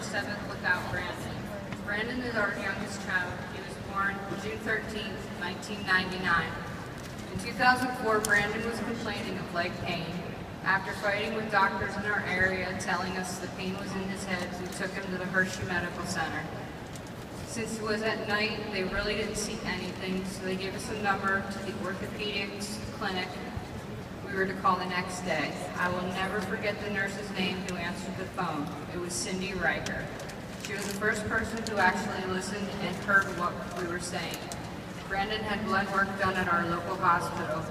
7th without Brandon. Brandon is our youngest child. He was born June 13th, 1999. In 2004, Brandon was complaining of leg pain. After fighting with doctors in our area telling us the pain was in his head, we took him to the Hershey Medical Center. Since it was at night, they really didn't see anything, so they gave us a number to the orthopedics clinic we were to call the next day. I will never forget the nurse's name who answered the phone. It was Cindy Riker. She was the first person who actually listened and heard what we were saying. Brandon had blood work done at our local hospital,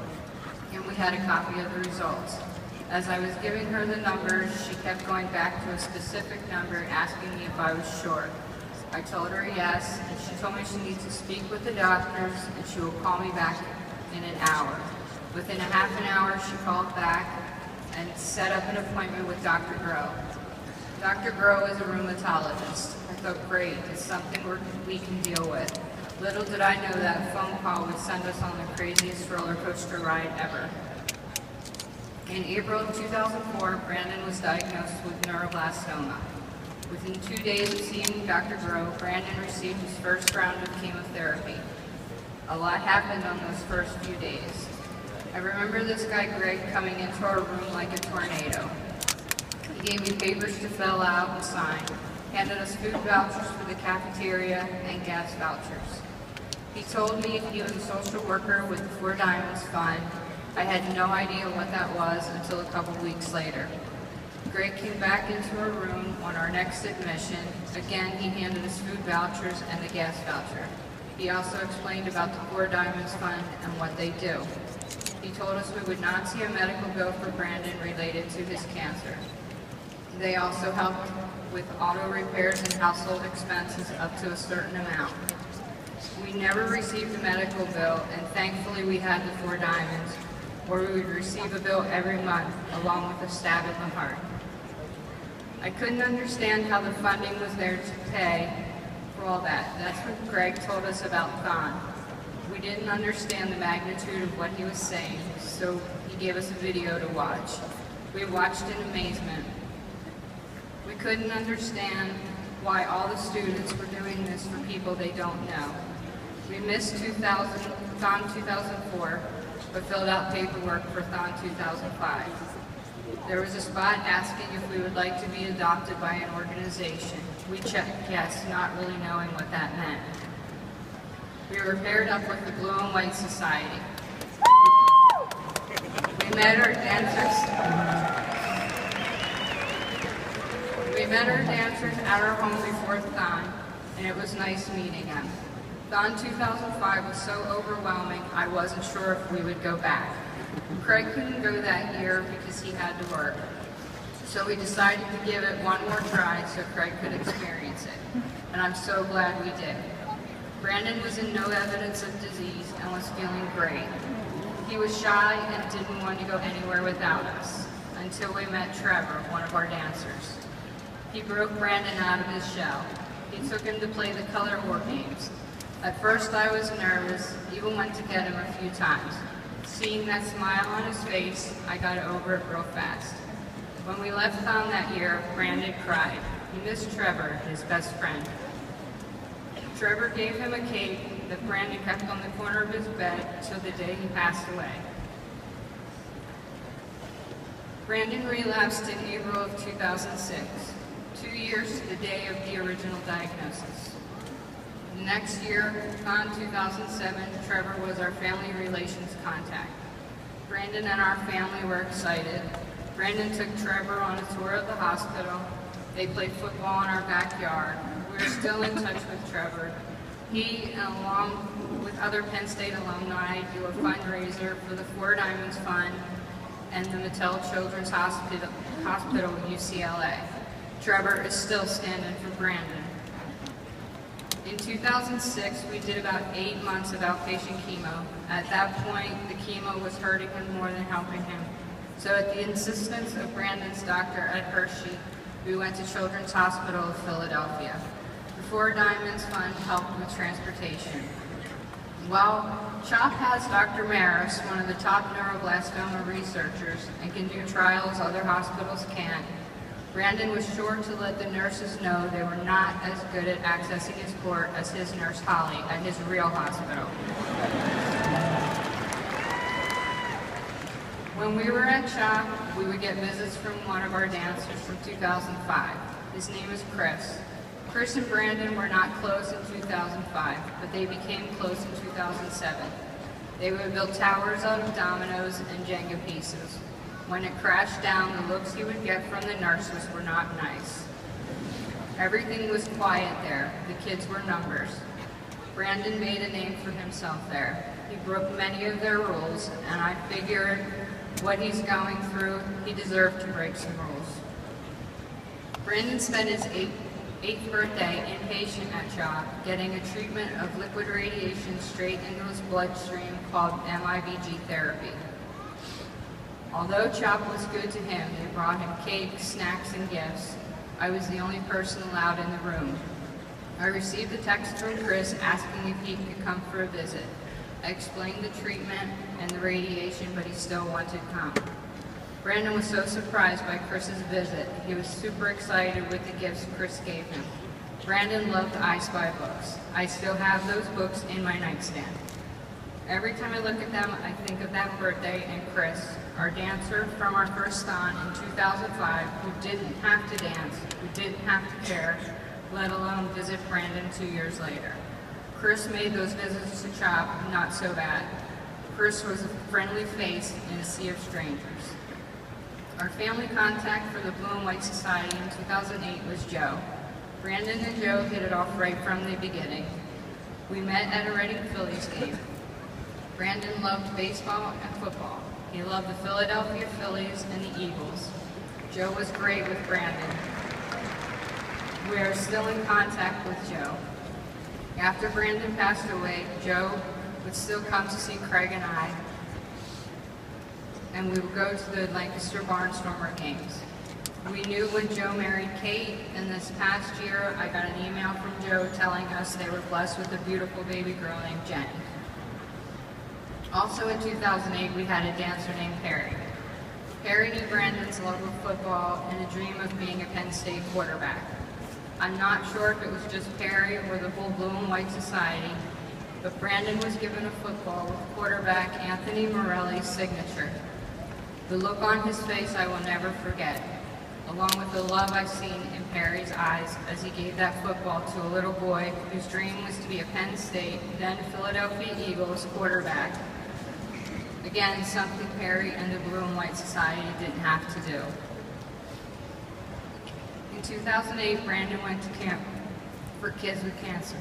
and we had a copy of the results. As I was giving her the numbers, she kept going back to a specific number asking me if I was sure. I told her yes, and she told me she needs to speak with the doctors and she will call me back in an hour. Within a half an hour, she called back and set up an appointment with Dr. Groh. Dr. Groh is a rheumatologist. I thought, great, it's something we can deal with. Little did I know that phone call would send us on the craziest roller coaster ride ever. In April of 2004, Brandon was diagnosed with neuroblastoma. Within 2 days of seeing Dr. Groh, Brandon received his first round of chemotherapy. A lot happened on those first few days. I remember this guy Greg coming into our room like a tornado. He gave me papers to fill out and sign, handed us food vouchers for the cafeteria and gas vouchers. He told me he was a social worker with the 4 Diamonds Fund. I had no idea what that was until a couple weeks later. Greg came back into our room on our next admission. Again, he handed us food vouchers and the gas voucher. He also explained about the 4 Diamonds Fund and what they do. He told us we would not see a medical bill for Brandon related to his cancer. They also helped with auto repairs and household expenses up to a certain amount. We never received a medical bill, and thankfully we had the 4 Diamonds, where we would receive a bill every month, along with a stab in the heart. I couldn't understand how the funding was there to pay for all that. That's what Greg told us about THON. We didn't understand the magnitude of what he was saying, so he gave us a video to watch. We watched in amazement. We couldn't understand why all the students were doing this for people they don't know. We missed THON 2004, but filled out paperwork for THON 2005. There was a spot asking if we would like to be adopted by an organization. We checked yes, not really knowing what that meant. We were paired up with the Blue and White Society. We met our dancers at our home before THON, and it was nice meeting them. THON 2005 was so overwhelming, I wasn't sure if we would go back. Craig couldn't go that year because he had to work. So we decided to give it one more try so Craig could experience it. And I'm so glad we did. Brandon was in no evidence of disease and was feeling great. He was shy and didn't want to go anywhere without us, until we met Trevor, one of our dancers. He broke Brandon out of his shell. He took him to play the color war games. At first I was nervous, even went to get him a few times. Seeing that smile on his face, I got over it real fast. When we left THON that year, Brandon cried. He missed Trevor, his best friend. Trevor gave him a cake that Brandon kept on the corner of his bed till the day he passed away. Brandon relapsed in April of 2006, 2 years to the day of the original diagnosis. The next year, THON 2007, Trevor was our family relations contact. Brandon and our family were excited. Brandon took Trevor on a tour of the hospital. They played football in our backyard. We are still in touch with Trevor. He, along with other Penn State alumni, do a fundraiser for the 4 Diamonds Fund and the Mattel Children's Hospital UCLA. Trevor is still standing for Brandon. In 2006, we did about 8 months of outpatient chemo. At that point, the chemo was hurting him more than helping him. So at the insistence of Brandon's doctor at Hershey, we went to Children's Hospital of Philadelphia. The 4 Diamonds Fund helped with transportation. While CHOP has Dr. Maris, one of the top neuroblastoma researchers, and can do trials other hospitals can't, Brandon was sure to let the nurses know they were not as good at accessing his court as his nurse Holly at his real hospital. When we were at shop, we would get visits from one of our dancers from 2005. His name is Chris. Chris and Brandon were not close in 2005, but they became close in 2007. They would build towers out of dominoes and Jenga pieces. When it crashed down, the looks he would get from the nurses were not nice. Everything was quiet there. The kids were numbers. Brandon made a name for himself there. He broke many of their rules, and I figured what he's going through, he deserved to break some rules. Brandon spent his eighth birthday inpatient at CHOP, getting a treatment of liquid radiation straight into his bloodstream called MIBG therapy. Although CHOP was good to him, they brought him cake, snacks, and gifts. I was the only person allowed in the room. I received a text from Chris asking if he could come for a visit. I explained the treatment and the radiation, but he still wanted to come. Brandon was so surprised by Chris's visit. He was super excited with the gifts Chris gave him. Brandon loved I Spy books. I still have those books in my nightstand. Every time I look at them, I think of that birthday and Chris, our dancer from our first THON in 2005, who didn't have to dance, who didn't have to care, let alone visit Brandon 2 years later. Chris made those visits to CHOP not so bad. Chris was a friendly face in a sea of strangers. Our family contact for the Blue and White Society in 2008 was Joe. Brandon and Joe hit it off right from the beginning. We met at a Reading Phillies game. Brandon loved baseball and football. He loved the Philadelphia Phillies and the Eagles. Joe was great with Brandon. We are still in contact with Joe. After Brandon passed away, Joe would still come to see Craig and I, and we would go to the Lancaster Barnstormer games. We knew when Joe married Kate, and this past year I got an email from Joe telling us they were blessed with a beautiful baby girl named Jenny. Also in 2008, we had a dancer named Perry. Perry knew Brandon's love of football and a dream of being a Penn State quarterback. I'm not sure if it was just Perry or the whole Blue and White Society, but Brandon was given a football with quarterback Anthony Morelli's signature. The look on his face I will never forget, along with the love I've seen in Perry's eyes as he gave that football to a little boy whose dream was to be a Penn State, then Philadelphia Eagles quarterback. Again, something Perry and the Blue and White Society didn't have to do. In 2008, Brandon went to camp for kids with cancer.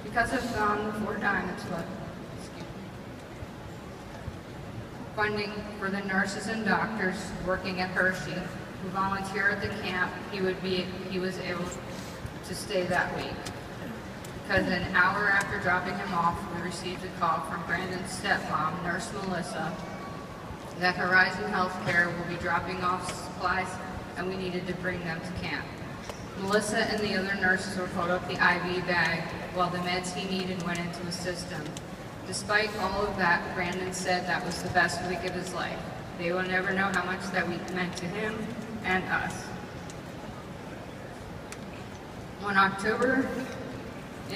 Because of THON, the 4 Diamonds funding for the nurses and doctors working at Hershey who volunteer at the camp, he was able to stay that week. Because an hour after dropping him off, we received a call from Brandon's stepmom, Nurse Melissa, that Horizon Healthcare will be dropping off supplies and we needed to bring them to camp. Melissa and the other nurses would hold up the IV bag while the meds he needed went into the system. Despite all of that, Brandon said that was the best week of his life. They will never know how much that week meant to him and us. In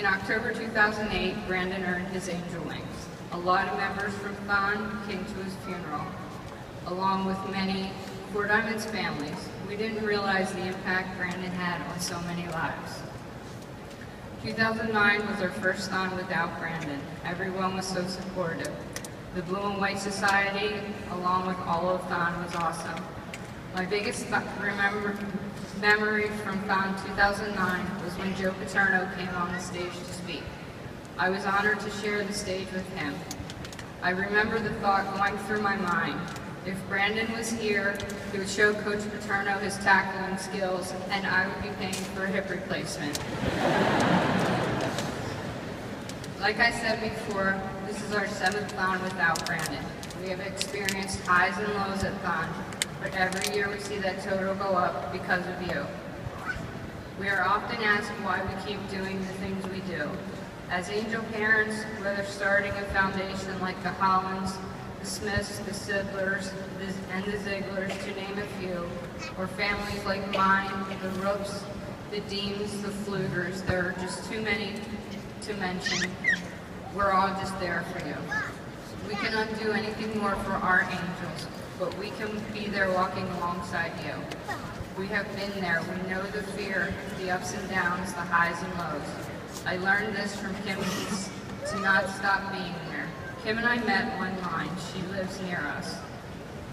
October 2008, Brandon earned his Angel Wings. A lot of members from THON came to his funeral, along with many 4 Diamonds families. We didn't realize the impact Brandon had on so many lives. 2009 was our first THON without Brandon. Everyone was so supportive. The Blue and White Society, along with all of THON, was awesome. My biggest memory from THON 2009 was when Joe Paterno came on the stage to speak. I was honored to share the stage with him. I remember the thought going through my mind. If Brandon was here, he would show Coach Paterno his tackling skills, and I would be paying for a hip replacement. Like I said before, this is our 7th THON without Brandon. We have experienced highs and lows at THON, but every year we see that total go up because of you. We are often asked why we keep doing the things we do. As angel parents, whether starting a foundation like the Hollands, the the Smiths, the Sidlers, and the Zigglers, to name a few, or families like mine, the Rooks, the Deans, the Flugers. There are just too many to mention. We're all just there for you. We cannot do anything more for our angels, but we can be there walking alongside you. We have been there. We know the fear, the ups and downs, the highs and lows. I learned this from Kim to not stop being there. Kim and I met online. She lives near us.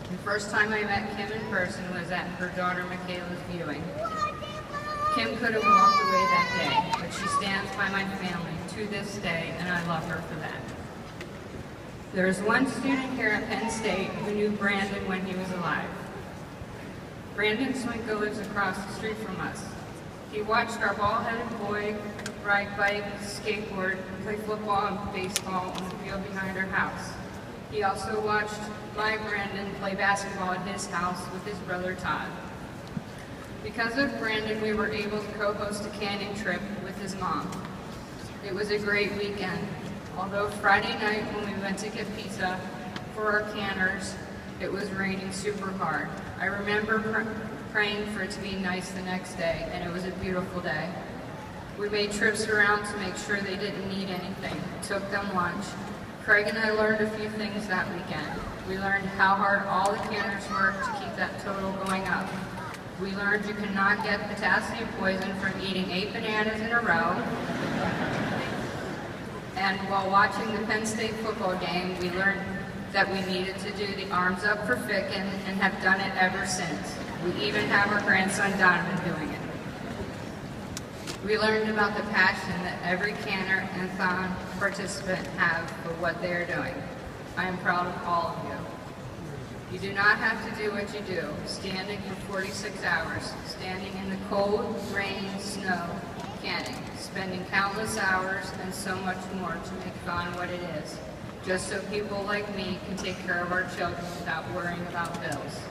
The first time I met Kim in person was at her daughter Michaela's viewing. Kim could have walked away that day, but she stands by my family to this day, and I love her for that. There is one student here at Penn State who knew Brandon when he was alive. Brandon Swinko lives across the street from us. He watched our ball-headed boy ride bike, skateboard, and play football and baseball on the field behind our house. He also watched my Brandon play basketball at his house with his brother Todd. Because of Brandon, we were able to co-host a canning trip with his mom. It was a great weekend. Although Friday night when we went to get pizza for our canners, it was raining super hard. I remember praying for it to be nice the next day, and it was a beautiful day. We made trips around to make sure they didn't need anything, took them lunch. Craig and I learned a few things that weekend. We learned how hard all the canners work to keep that total going up. We learned you cannot get potassium poison from eating 8 bananas in a row. And while watching the Penn State football game, we learned that we needed to do the arms up for Ficken and have done it ever since. We even have our grandson Donovan doing it. We learned about the passion that every canner and THON participant have for what they are doing. I am proud of all of you. You do not have to do what you do, standing for 46 hours, standing in the cold, rain, snow, canning, spending countless hours and so much more to make THON what it is, just so people like me can take care of our children without worrying about bills.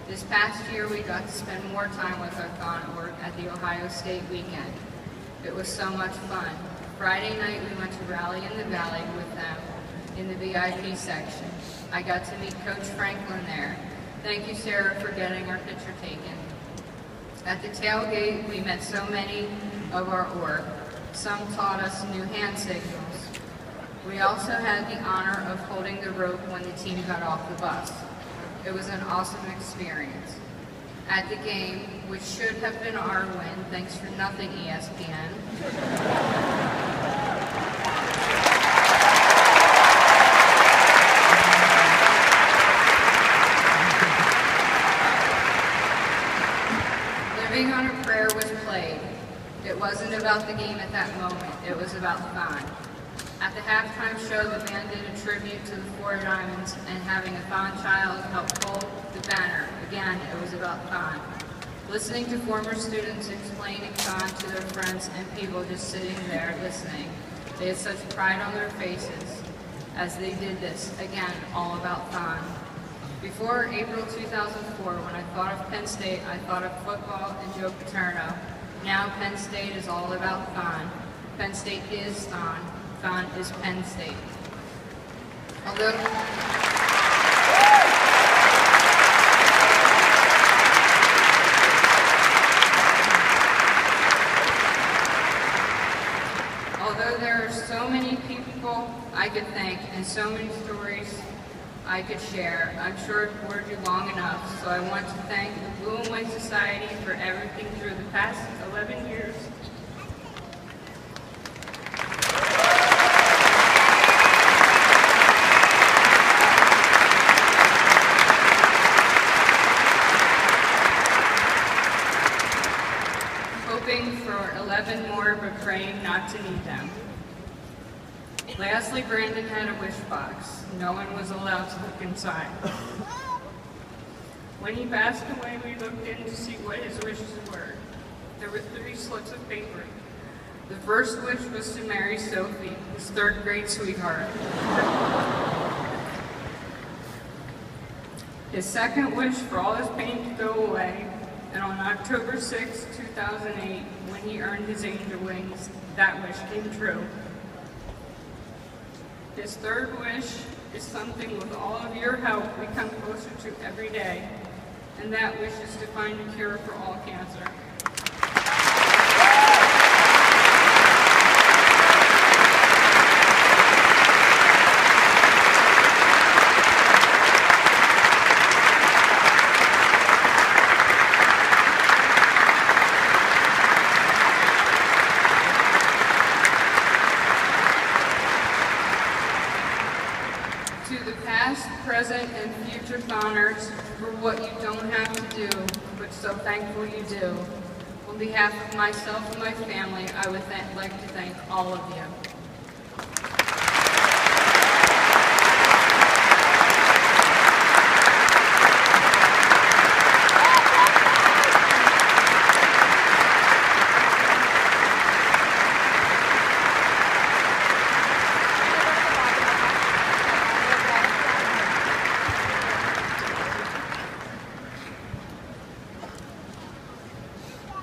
This past year, we got to spend more time with our THON org at the Ohio State weekend. It was so much fun. Friday night, we went to Rally in the Valley with them in the VIP section. I got to meet Coach Franklin there. Thank you, Sarah, for getting our picture taken. At the tailgate, we met so many of our org. Some taught us new hand signals. We also had the honor of holding the rope when the team got off the bus. It was an awesome experience. At the game, which should have been our win, thanks for nothing, ESPN. Living on a Prayer was played. It wasn't about the game at that moment, it was about THON. At the halftime show, the band did a tribute to the Four Diamonds and having a THON child help hold the banner. Again, it was about THON. Listening to former students explaining THON to their friends and people just sitting there listening. They had such pride on their faces as they did this. Again, all about THON. Before April 2004, when I thought of Penn State, I thought of football and Joe Paterno. Now Penn State is all about THON. Penn State is THON. THON is Penn State. Although there are so many people I could thank and so many stories I could share, I'm sure it bored you long enough, so I want to thank the Blue and White Society for everything through the past 11 years. Hoping for 11 more, but praying not to need them. Lastly, Brandon had a wish box. No one was allowed to look inside. When he passed away, we looked in to see what his wishes were. There were 3 slips of paper. The first wish was to marry Sophie, his 3rd grade sweetheart. His second wish for all his pain to go away, and on October 6, 2008, when he earned his angel wings, that wish came true. His 3rd wish is something with all of your help we come closer to every day, and that wish is to find a cure for all cancer. To the past, present, and future THONers for what you don't have to do, but so thankful you do. On behalf of myself and my family, I would like to thank all of you.